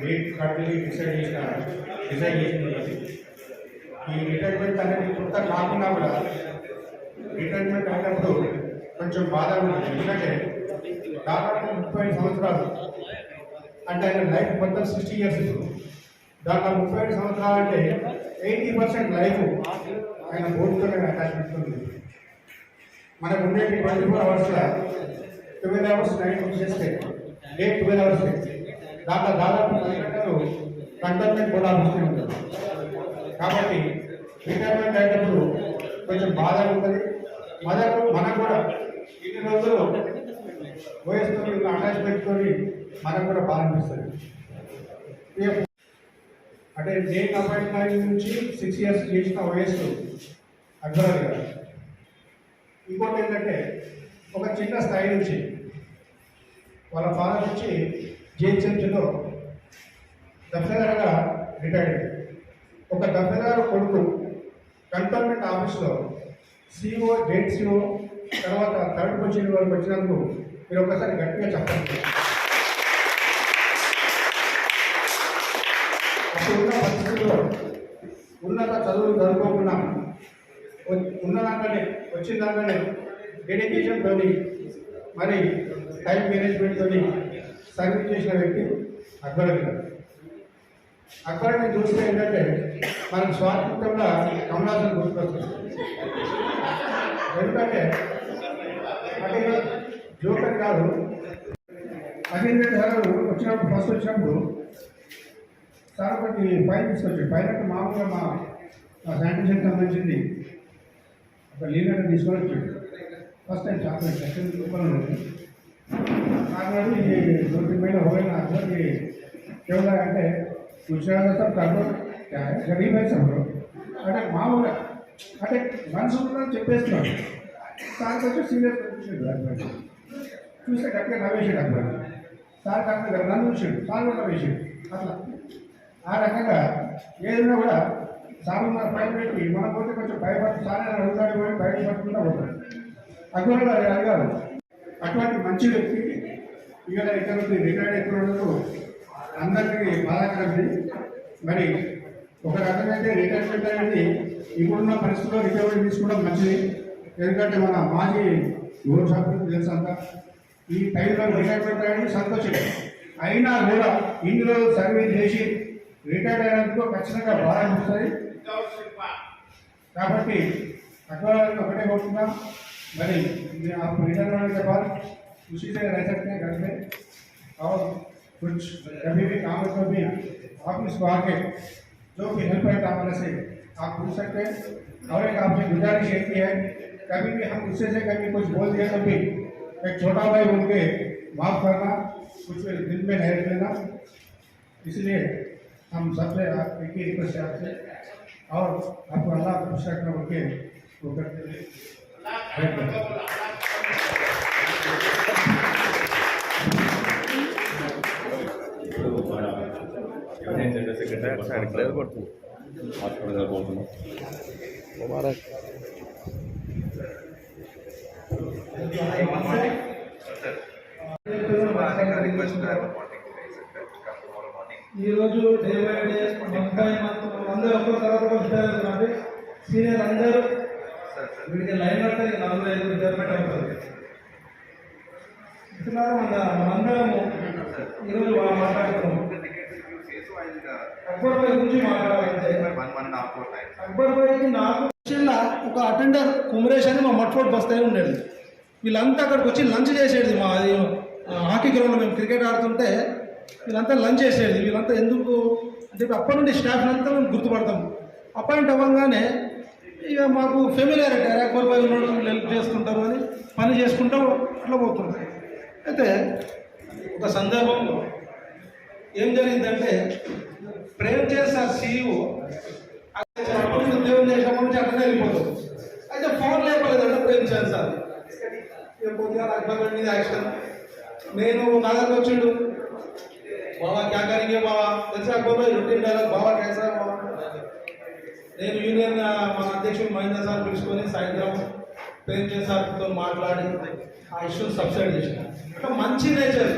Date correctly decide చేసింది. ఈ retirement అనేది కొత్త కాకుండా కూడా రిటైర్మెంట్ అయినప్పుడు కొంచెం బాధ ఉంటుంది. ఎందుకంటే దాదాపు 35 సంవత్సరాలు అంటే ఆయన లైఫ్ మొత్తం 60 years. దాంట్లో 35 సంవత్సరాలు అంటే 80% లైఫ్ ఆయన బోర్డుతోనే అటాచ్మెంట్ ఉంది. మనకు ఉండేది 24 hours 12 hours నైట్ చేస్తే డే 12 hours. దాంట్లో దాదాపు 10 గంటలు కంటోన్మెంట్ కూడా ఆఫీస్లో ఉంటుంది. కాబట్టి రిటైర్మెంట్ అయినప్పుడు కొంచెం బాధ ఉంటుంది. మనకు కూడా ఇన్ని రోజులు వయసుతో అటాచ్మెంట్తో మనకు కూడా బాధ అనిపిస్తుంది. అంటే నేను అపాయింట్మెంట్ నుంచి 6 years చేసిన వయస్సు అక్బర్ గారు. ఇంకోటి ఏంటంటే ఒక చిన్న స్థాయి నుంచి వాళ్ళ ఫాదర్ నుంచి జిహెచ్ఎంసీలో దఫ్తర్గా రిటైర్డ్ అయ్యారు. ఒక దఫ్తర్ కొడుకు కంటోన్మెంట్ ఆఫీస్లో సిఓ, డేట్ సిఓ, తర్వాత థర్డ్ పొజిషన్ వరకు వచ్చినందుకు మీరు ఒకసారి గట్టిగా చెప్పండి. అప్పుడున్న పరిస్థితుల్లో ఉన్నత చదువులు చదువుకోకుండా ఉన్న దాంట్లోనే వచ్చిన దాంట్లోనే డెడికేషన్తో మరి టైం మేనేజ్మెంట్తో సర్వీస్ చేసిన వ్యక్తి అక్బర్ గారు. అక్బర్ని చూస్తే ఏంటంటే మనకు స్వాతంత్రంలో కమలాసన్ గుర్తుకొస్తుంది. ఎందుకంటే అంటే జోకర్ కాదు. అఖిల్ రెడ్డి గారు వచ్చినప్పుడు ఫస్ట్ వచ్చినప్పుడు సార్ ఒకటి ఫైల్ తీసుకొచ్చాడు. ఫైల్ అంటే మామూలుగా మా శానిటేషన్ సంబంధించింది ఒక లీడర్ తీసుకొని వచ్చాడు. ఫస్ట్ టైం చాక్లెట్ సెకండ్ రూపాయలు ఆల్రెడీ 2-3 महीने हो गए ना अक्बर की क्यों लगा అంటే కూర్చోగా సార్ కర్మ గరీబ్ है सब అంటే మామూలుగా అంటే మనసు ఉందని చెప్పేస్తున్నాడు. సార్ కొంచెం సీరియస్ కూర్చున్నాడు. చూస్తే గట్టిగా నవ్వేసాడు అక్బర్. సార్ కాకుండా నన్ను చూసాడు, సార్ కూడా నవ్వేసాడు. అట్లా ఆ రకంగా ఏదైనా కూడా సార్ మన పైన పెట్టి మన పోతే కొంచెం భయపడి సార్ అడుగుతాడు పోయి బయటపడకుండా పోతాడు. అక్బర్ గారు అడిగారు. అటువంటి మంచి వ్యక్తి ఇవాళ ఇక్కడ రిటైర్డ్ ఎక్కడ అందరికీ బాధాకరండి. మరి ఒక రకమైతే రిటైర్మెంట్ అనేది ఇప్పుడున్న పరిస్థితుల్లో రిటైర్మెంట్ తీసుకోవడం మంచిది. ఎందుకంటే మన మాజీ యువ సభ్యులకు తెలుసు అంతా ఈ టైంలో రిటైర్మెంట్ అనేది సంతోషం. అయినా కూడా ఇన్ని రోజులు సర్వీస్ చేసి రిటైర్డ్ అయినందుకు ఖచ్చితంగా బాధ అనిపిస్తుంది. కాబట్టి అక్బర్ ఒకటే కోరుతున్నాం. మరి आप रिटर्न होने के बाद उसी से रह सकते हैं घर में और कुछ कभी भी काम को भी ऑफिस को आके जो भी हेल्प है हमारे से आप पूछ सकते हैं. और एक आपसे गुजारिश यही है कभी भी हम गुस्से से कभी कुछ बोल दिया तो भी एक छोटा भाई बोल के माफ़ करना, कुछ दिल में नहीं लेना. इसलिए हम सबसे एक ही रिक्वेस्ट है आपसे और आपको अल्लाह खुश रखना बोल के वो करते हुए ఈరోజు డే బై డే అందరూ ఒక్కో తర్వాత సీనియర్ అందరూ వీడికి లైన్ అంటే 4-5 రిటైర్మెంట్ అవుతుంది. మనందరము ఈరోజు మాట్లాడుతున్నాము. అక్బర్ భాయ్ గురించి మాట్లాడాలంటే అక్బర్ భాయ్కి నాకు ఒక అటెండర్ కుమరేష్ అని మా మట్ఫోర్ట్ బస్తాయి ఉండేది. వీళ్ళంతా అక్కడికి వచ్చి లంచ్ చేసేది. మా అది హాకీ గ్రౌండ్లో మేము క్రికెట్ ఆడుతుంటే వీళ్ళంతా లంచ్ చేసేది. వీళ్ళంతా ఎందుకు అంటే అప్పటి నుండి స్టాఫ్ అంతా మేము గుర్తుపడతాం. అపాయింట్ అవ్వగానే ఇక మాకు ఫెమిలియారిటీ అక్బర్ భాయ్ ఉన్నాడు, హెల్ప్ చేసుకుంటారు అని పని చేసుకుంటూ అట్లా పోతుంది. అయితే ఒక సందర్భంలో ఏం జరిగిందంటే ప్రేమ్చంద్ సార్ CEO ఉద్యోగం చేసినప్పటి నుంచి అట్లనే వెళ్ళిపోతుంది. అయితే ఫోన్ లేకపోలేదంటే ప్రేమ్చంద్ సార్ పొద్దుగా అక్బర్ భాయ్ మీద యాక్షన్. నేను నా దగ్గర వచ్చిండు, బాబా క్యా కరెంగే బాబా తెలుసా అక్బర్ భాయ్ రొటీన్ డైలాగ్ బాబా కైసా బాబా. నేను యూనియన్ మా అధ్యక్షుడు మహేందర్ సార్ పిలుచుకొని సాయంత్రం ప్రేమ్చంద్ సార్తో మాట్లాడి ఆ ఇష్యూని సబ్సైడ్ చేసిన. అంటే మంచి నేచర్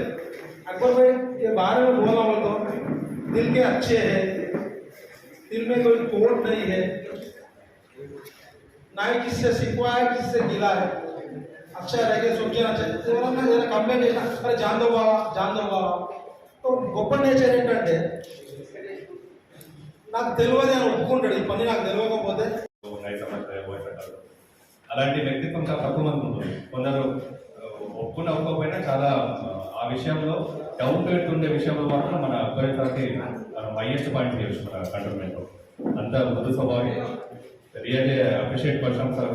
अकबर भाई ये बारे में बोला बोलता हूँ दिल के अच्छे हैं, दिल में कोई खोट नहीं है, ना ही किससे सिकवा है किससे गिला है, अच्छा रह के सोचना चाहिए। కంప్లైంట్ చేసిన అరే జాన్ దో బావా तो గొప్ప నేచర్ ఏంటంటే నాకు తెలియదు అని ఒప్పుకుంటాడు, ఈ పని నాకు తెలియకపోతే అలాంటి వ్యక్తిత్వం చాలా తక్కువ మంది ఉంటుంది. కొందరు ఒప్పుకోకపోయినా చాలా ఆ విషయంలో డౌన్ టు ఉండే విషయంలో మాత్రం మన అబ్బాయికి మనం హైయెస్ట్ పాయింట్ చేయొచ్చు మన కంట్రోల్మెంట్లో. అంత మృదు స్వభావం, రియల్లీ అప్రిషియేట్ పర్సన్ సార్.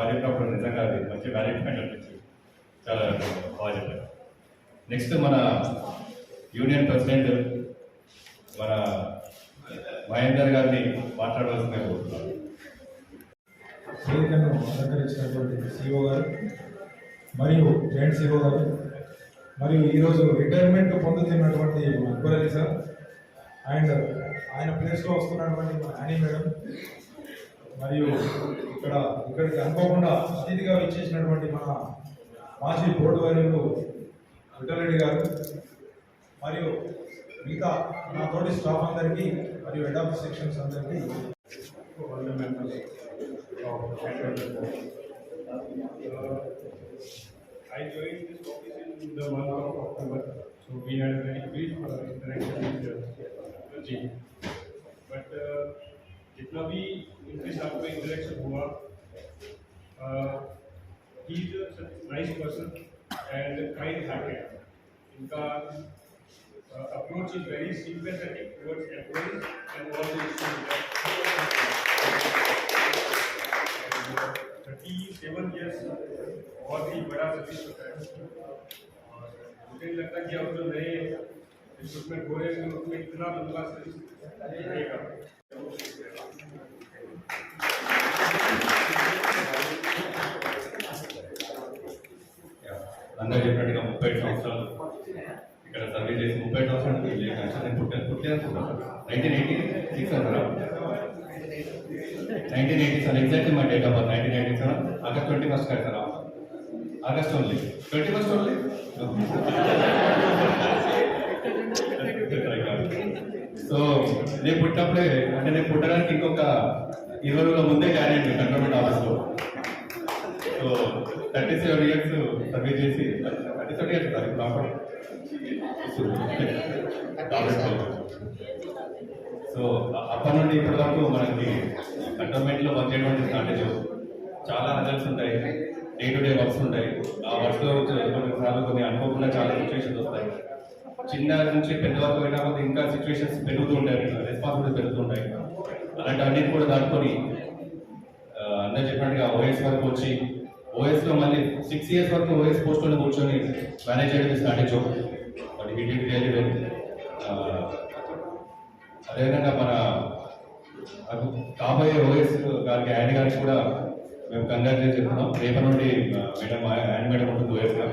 చెప్పినప్పుడు నిజంగా అది మంచి మేనేజ్మెంట్ అనిపించింది, చాలా బాగా చెప్పారు. నెక్స్ట్ మన యూనియన్ ప్రెసిడెంట్ మన మహేందర్ గారిని మాట్లాడవలసిందే కోరుతున్నాను. వేదికను అలంకరించినటువంటి సిఓ గారు మరియు జాయింట్ సిఓ గారు మరియు ఈరోజు రిటైర్మెంట్ పొందుతున్నటువంటి అక్బర్ అలీ సార్ అండ్ ఆయన ప్లేస్లో వస్తున్నటువంటి మా యానీ మేడం మరియు ఇక్కడికి అనుకోకుండా అతిథిగా ఇచ్చేసినటువంటి మన మాజీ బోర్డు వర్యులు విఠలరెడ్డి గారు మరియు మిగతా నా తోటి స్టాఫ్ అందరికీ మరియు హెడ్ ఆఫ్ సెక్షన్స్ అందరికీ I joined this office in the month of October, so we had a very brief interaction with the chief. But जितना भी इनके साथ में इंटरेक्शन हुआ, he is a nice person and kind-hearted. इनका approach is very sympathetic towards employees and all the issues. 37 years बहुत ही बड़ा service होता है, और मुझे नहीं लगता कि अब जो नए रिक्रूटमेंट हो रहे हैं उनमें इतना लंबा सर्विस रहेगा। అందరూ చెప్పినట్టుగా 35 సంవత్సరాలు ఇక్కడ సర్వీస్ చేసి 35 సంవత్సరాలు నేను పుట్టాను 1986 అంటారా 1987 exactly my date of birth 1987 August 21st కదా August only 21st only. So నేను పుట్టినప్పుడే అంటే నేను పుట్టడానికి ఇంకొక 20 రోజుల ముందే జాయిన్ అయ్యింది కంట్రోల్మెంట్ ఆఫీస్లో. సో 37 ఇయర్స్ సర్వీస్ చేసి 37 ఇయర్స్ సార్ ఇప్పుడు సో అప్పటి నుండి ఇప్పటి వరకు మనకి కంటోన్మెంట్లో వర్క్ చేయడం స్టార్టేజ్ చాలా రిజల్ట్స్ ఉంటాయి, డే టు డే వర్క్స్ ఉంటాయి. ఆ వర్క్స్లో కొన్నిసార్లు కొన్ని అనుకోకుండా చాలా సిచ్యువేషన్స్ వస్తాయి. చిన్న నుంచి పెద్ద వరకు అయినా కొద్ది ఇంకా సిచ్యువేషన్స్ పెరుగుతూ ఉంటాయి, రెస్పాన్సిబిలిటీ పెరుగుతూ ఉంటాయి. అలాంటివన్నీ కూడా దాటుకొని అందరూ చెప్పినట్టుగా ఓఎస్ వరకు వచ్చి ఓఎస్లో మళ్ళీ 6 years వరకు ఓఎస్ పోస్ట్లో కూర్చొని మేనేజ్ చేయడం స్టార్టేజ్. But it it really well. అదేవిధంగా మన కాబోయే ఓఎస్ గారికి యాడ్ గారికి కూడా మేము కంగ్రాచులేట్ చెప్తున్నాం. రేపటి నుండి మేడం యాడ్ మేడం ఉంటుంది ఓఎస్గా.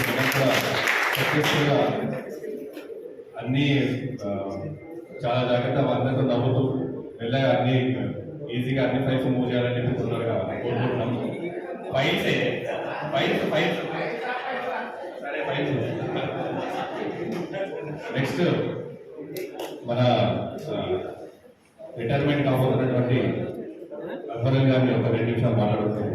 మేడం కూడా సక్సెస్ఫుల్గా అన్నీ చాలా జాగ్రత్తగా అందరితో నవ్వుతూ వెళ్ళగా అన్ని ఈజీగా అన్ని ఫైల్స్ మూవ్ చేయాలని చెప్పి తొందరగా కోరుకుంటున్నాం. ఫైల్స్ సరే ఫైల్స్. నెక్స్ట్ మన రిటైర్మెంట్ కాబోతున్నటువంటి అక్బర్ అలీ గారిని ఒక 2 నిమిషాలు మాట్లాడుతున్నాం.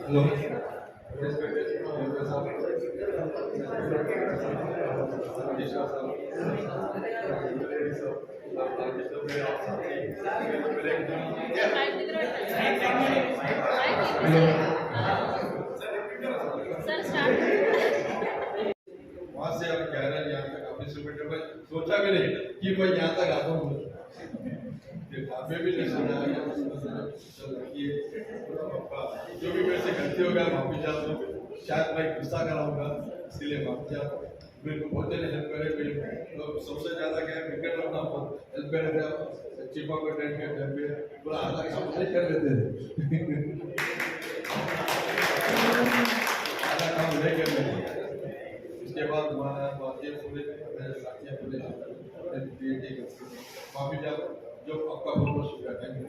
హలో वहाँ से अब कह रहे हैं यहाँ तक ऑफिस में बैठे हुए, सोचा भी नहीं कि मैं यहाँ तक आता हूँ। हमें भी नहीं सुना जो भी मेरे से गलती होगा माफी चाहता हूँ, शायद मैं गुस्सा कराऊंगा, इसलिए माफी चाहता हूँ। मेरे को बहुत जने हेल्प करे, तो सबसे ज्यादा क्या विकेट रखना हेल्प करे थे, चीफ ऑफ अटेंड के टाइम पे पूरा आधा काम कर लेते थे, आधा काम नहीं कर लेते। इसके बाद हमारा बातें पूरे साथियाँ पूरे माफी चाहता हूँ, जो आपका बहुत बहुत शुक्रिया। Thank you.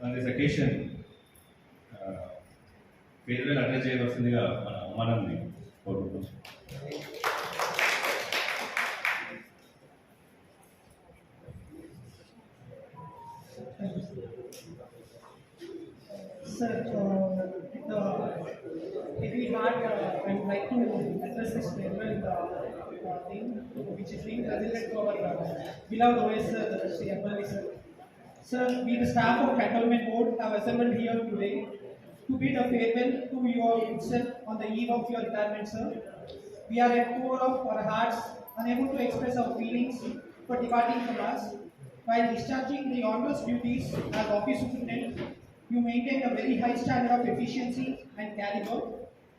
on this occasion farewell attend చేయవలసిందిగా మన అమ్మానాన్ని కోరుకుంటున్నాం. Sir, heavy heart, I would like to address this farewell thing, which is being presented to our beloved OS, Sri Akbari sir. Sir, we the staff of Cantonment Board have assembled here today to bid a farewell to your itself on the eve of your retirement, sir. We are at core of our hearts, unable to express our feelings for departing from us. While discharging the onerous duties as office superintendent, you maintained a very high standard of efficiency and caliber,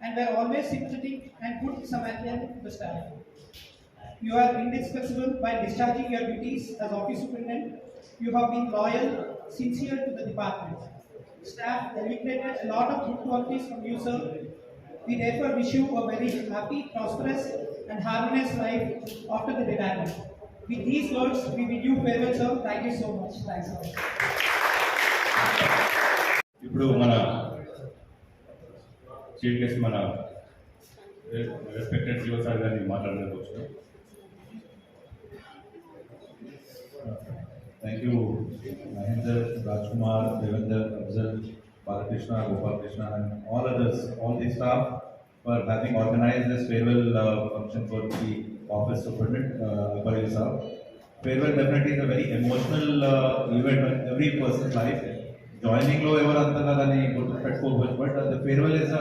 and were always sympathetic and good Samaritan to the staff. You are indispensable while discharging your duties as office superintendent. You have been loyal, sincere to the department. Staff evinculated a lot of good qualities from you, sir. We therefore wish you a very happy, prosperous, and harmonious life after the retirement. With these words, we bid you farewell, sir. Thank you so much. Thanks, sir. ఇప్పుడు మన chief guest మన respected GO sir గారిని మాట్లాడడానికి వచ్చినాం. Thank you, Mahendra, Rajkumar, Devendra, Afzal, Balakrishna, Gopal Krishna, and all others, all the staff for having organized this farewell function for the office superintendent, Akbari Sahab. Farewell definitely is a very emotional event in every person's life. Joining lo ever antagadani good petkovochu, but the farewell is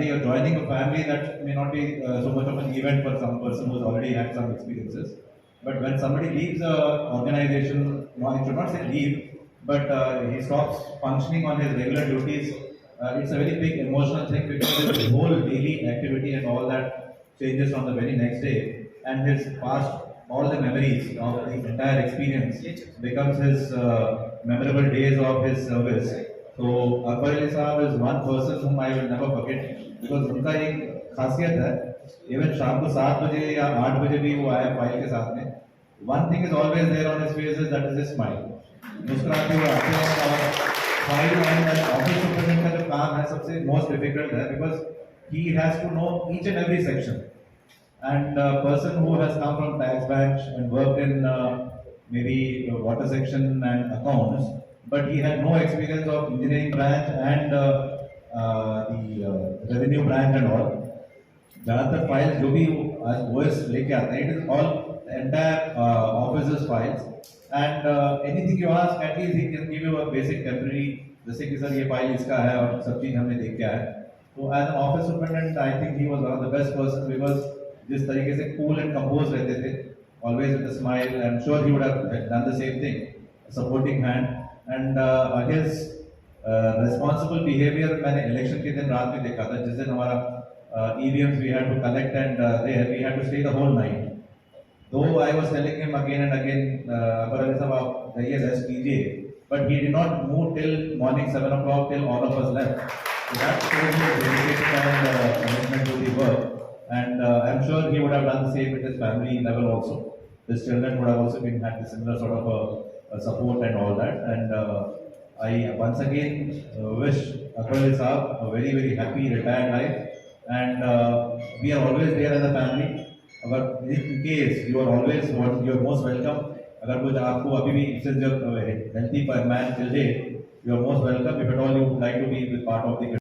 you're joining a family that may not be so much of an event for some person who's already had some experiences. But when somebody leaves a organization, no, I should not say leave, but he stops functioning on his regular duties, it's a very big emotional thing because his whole daily activity and all that changes on the very next day, and his past, all the memories of the entire experience becomes his memorable days of his service. So Akbari Sahab is one person whom I will never forget because उनका एक खासियत है, even शाम को 7 बजे या 8 बजे भी वो आया फाइल के साथ में, one thing is always there on his face is that is his smile. मुस्कुराते हुए आते हैं और फाइल एंड ऑफिस सुपरडेंट का जो काम है सबसे मोस्ट डिफिकल्ट है because he has to know each and every section. And a person who has come from tax branch and worked in maybe water section and accounts, but he had no experience of engineering branch and the revenue branch and all. ज़्यादातर files जो भी OS लेके आते हैं, it is all the entire office's files, and anything you ask, at least he can give you a basic temporary, जैसे कि sir ये file इसका है और सब चीज़ हमने देख के आया. So as an office superintendent, I think he was one of the best persons because जिस तरीके से cool and composed रहते थे, always with a smile. I'm sure he would have done the same thing, a supporting hand, and his responsible behavior मैंने election के दिन रात में देखा था, जिस दिन हमारा EVMs we had to collect and there we had to stay the whole night. Though I was telling him again and again, Akbari Sahab आप जाइए rest कीजिए, but he did not move till morning 7 o'clock till all of us left. So that shows his dedication and commitment to the work. And I'm sure he would have done the same with his family level also. His children would have also been had the similar sort of support and all that. And I once again wish Akbari Sahab a very very happy retired life. And we are always there as a family. अगर in case you are always you are most welcome. अगर कुछ आपको अभी भी since you are healthy man till date, you are most welcome. If at all you would like to be with part of the